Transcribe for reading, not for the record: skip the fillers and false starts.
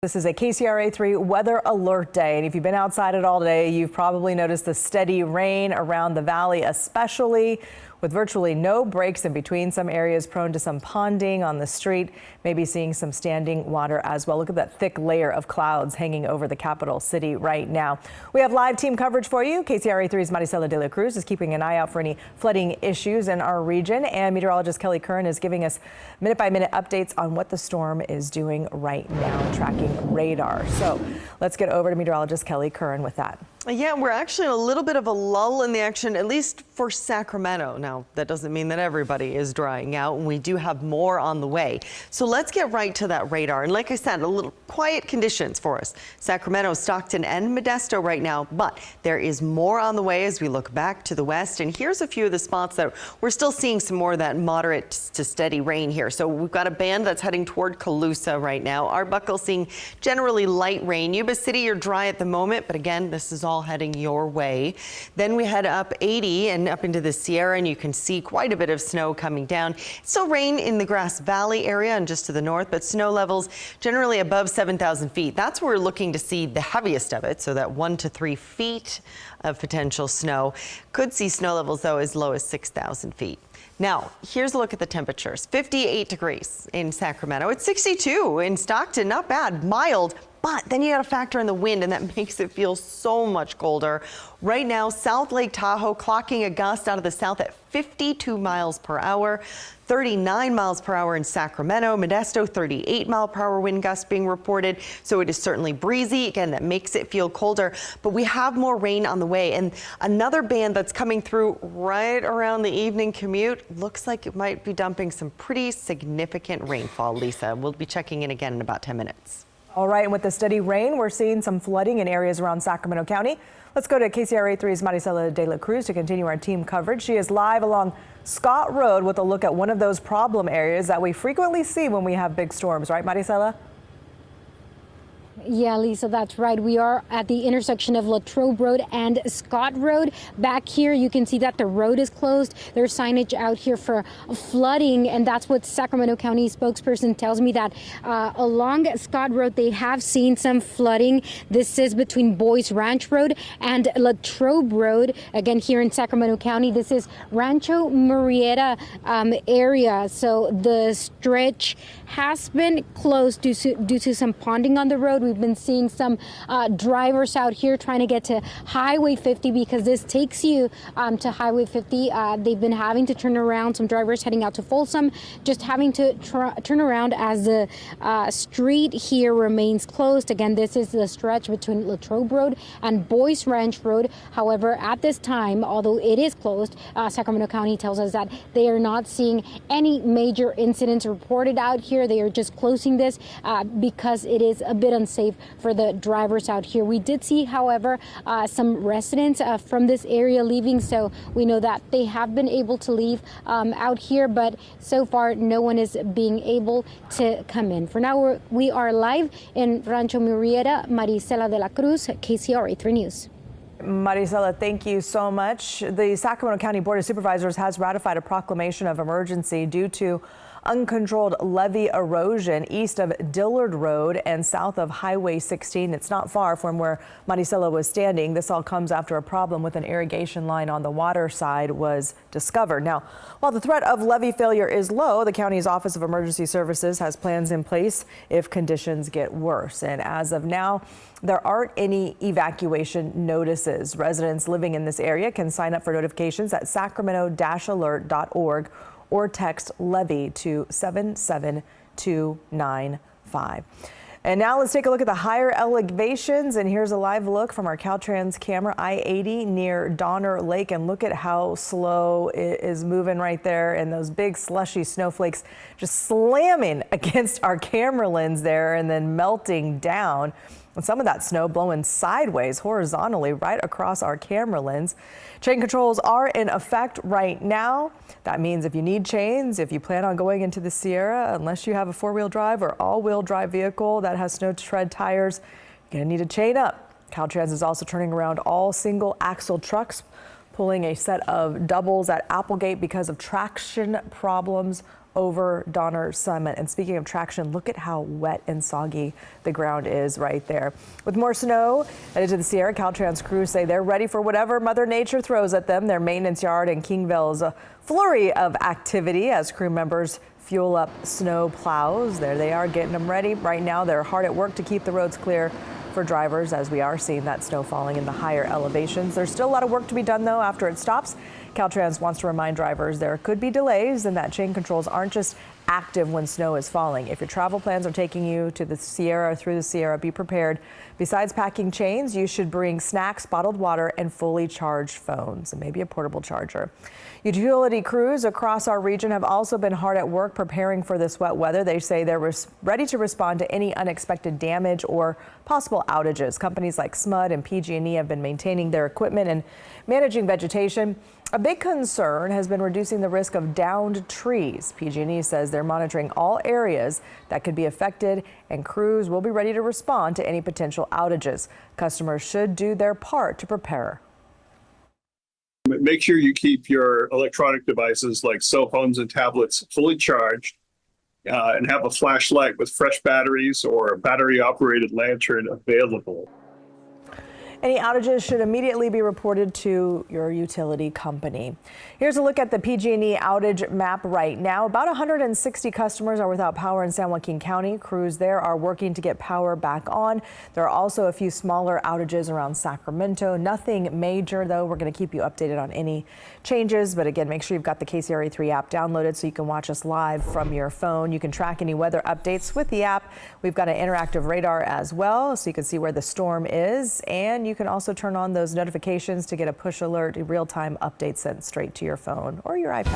This is a KCRA 3 weather alert day, and if you've been outside at all today, you've probably noticed the steady rain around the valley, especially with virtually no breaks in between. Some areas prone to some ponding on the street, maybe seeing some standing water as well. Look at that thick layer of clouds hanging over the capital city right now. We have live team coverage for you. KCRA 3's Maricela de la Cruz is keeping an eye out for any flooding issues in our region, and meteorologist Kelly Curran is giving us minute-by-minute updates on what the storm is doing right now, tracking radar. So let's get over to meteorologist Kelly Curran with that. Yeah, we're actually in a little bit of a lull in the action, at least for Sacramento. Now, that doesn't mean that everybody is drying out, and we do have more on the way. So let's get right to that radar. And like I said, a little quiet conditions for us. Sacramento, Stockton, and Modesto right now, but there is more on the way as we look back to the west. And here's a few of the spots that we're still seeing some more of that moderate to steady rain here. So we've got a band that's heading toward Colusa right now. Arbuckle seeing generally light rain. Yuba City, you're dry at the moment, but again, this is all heading your way. Then we head up 80 and up into the Sierra, and you can see quite a bit of snow coming down. Still rain in the Grass Valley area and just to the north, but snow levels generally above 7,000 feet. That's where we're looking to see the heaviest of it, so that 1 to 3 feet of potential snow. Could see snow levels, though, as low as 6,000 feet. Now, here's a look at the temperatures. 58 degrees in Sacramento. It's 62 in Stockton. Not bad, mild. But then you got to factor in the wind, and that makes it feel so much colder. Right now, South Lake Tahoe clocking a gust out of the south at 52 miles per hour, 39 miles per hour in Sacramento. Modesto, 38 mile per hour wind gusts being reported. So it is certainly breezy. Again, that makes it feel colder. But we have more rain on the way, and another band that's coming through right around the evening commute looks like it might be dumping some pretty significant rainfall. Lisa, we'll be checking in again in about 10 minutes. All right, and with the steady rain, we're seeing some flooding in areas around Sacramento County. Let's go to KCRA 3's Maricela de la Cruz to continue our team coverage. She is live along Scott Road with a look at one of those problem areas that we frequently see when we have big storms, right, Maricela? Yeah, Lisa, that's right. We are at the intersection of Latrobe Road and Scott Road. Back here, you can see that the road is closed. There's signage out here for flooding, and that's what Sacramento County spokesperson tells me, that along Scott Road, they have seen some flooding. This is between Boys Ranch Road and Latrobe Road. Again, here in Sacramento County, this is Rancho Murrieta area. So the stretch has been closed due to some ponding on the road. We've been seeing some drivers out here trying to get to Highway 50 because this takes you to Highway 50. They've been having to turn around. Some drivers heading out to Folsom just having to turn around as the street here remains closed. Again, this is the stretch between Latrobe Road and Boys Ranch Road. However, at this time, although it is closed, Sacramento County tells us that they are not seeing any major incidents reported out here. They are just closing this because it is a bit unsafe for the drivers out here. We did see, however, some residents from this area leaving, so we know that they have been able to leave out here, but so far no one is being able to come in. For now, we are live in Rancho Murrieta. Maricela de la Cruz, KCRA 3 News. Maricela, thank you so much. The Sacramento County Board of Supervisors has ratified a proclamation of emergency due to uncontrolled levee erosion east of Dillard Road and south of Highway 16. It's not far from where Maricela was standing. This all comes after a problem with an irrigation line on the water side was discovered. Now, while the threat of levee failure is low, the county's Office of Emergency Services has plans in place if conditions get worse. And as of now, there aren't any evacuation notices. Residents living in this area can sign up for notifications at sacramento-alert.org or text levee to 77295. And now let's take a look at the higher elevations. And here's a live look from our Caltrans camera, I-80 near Donner Lake. And look at how slow it is moving right there. And those big slushy snowflakes just slamming against our camera lens there and then melting down. And some of that snow blowing sideways horizontally right across our camera lens. Chain controls are in effect right now. That means if you need chains, if you plan on going into the Sierra, unless you have a four-wheel drive or all-wheel drive vehicle that has snow tread tires, you're gonna need to chain up. Caltrans is also turning around all single axle trucks, pulling a set of doubles at Applegate because of traction problems over Donner Summit. And speaking of traction, look at how wet and soggy the ground is right there. With more snow headed to the Sierra, Caltrans crews say they're ready for whatever Mother Nature throws at them. Their maintenance yard in Kingville is a flurry of activity as crew members fuel up snow plows. There they are getting them ready. Right now, they're hard at work to keep the roads clear for drivers as we are seeing that snow falling in the higher elevations. There's still a lot of work to be done, though, after it stops. Caltrans wants to remind drivers there could be delays and that chain controls aren't just active when snow is falling. If your travel plans are taking you to the Sierra, through the Sierra, be prepared. Besides packing chains, you should bring snacks, bottled water, and fully charged phones, and maybe a portable charger. Utility crews across our region have also been hard at work preparing for this wet weather. They say they're ready to respond to any unexpected damage or possible outages. Companies like SMUD and PG&E have been maintaining their equipment and managing vegetation. A big concern has been reducing the risk of downed trees. PG&E says they're monitoring all areas that could be affected, and crews will be ready to respond to any potential outages. Customers should do their part to prepare. Make sure you keep your electronic devices like cell phones and tablets fully charged and have a flashlight with fresh batteries or a battery-operated lantern available. Any outages should immediately be reported to your utility company. Here's a look at the PG&E outage map right now. About 160 customers are without power in San Joaquin County. Crews there are working to get power back on. There are also a few smaller outages around Sacramento. Nothing major, though. We're going to keep you updated on any changes. But again, make sure you've got the KCRA3 app downloaded so you can watch us live from your phone. You can track any weather updates with the app. We've got an interactive radar as well, so you can see where the storm is. And you can also turn on those notifications to get a push alert, real-time updates sent straight to your phone or your iPad.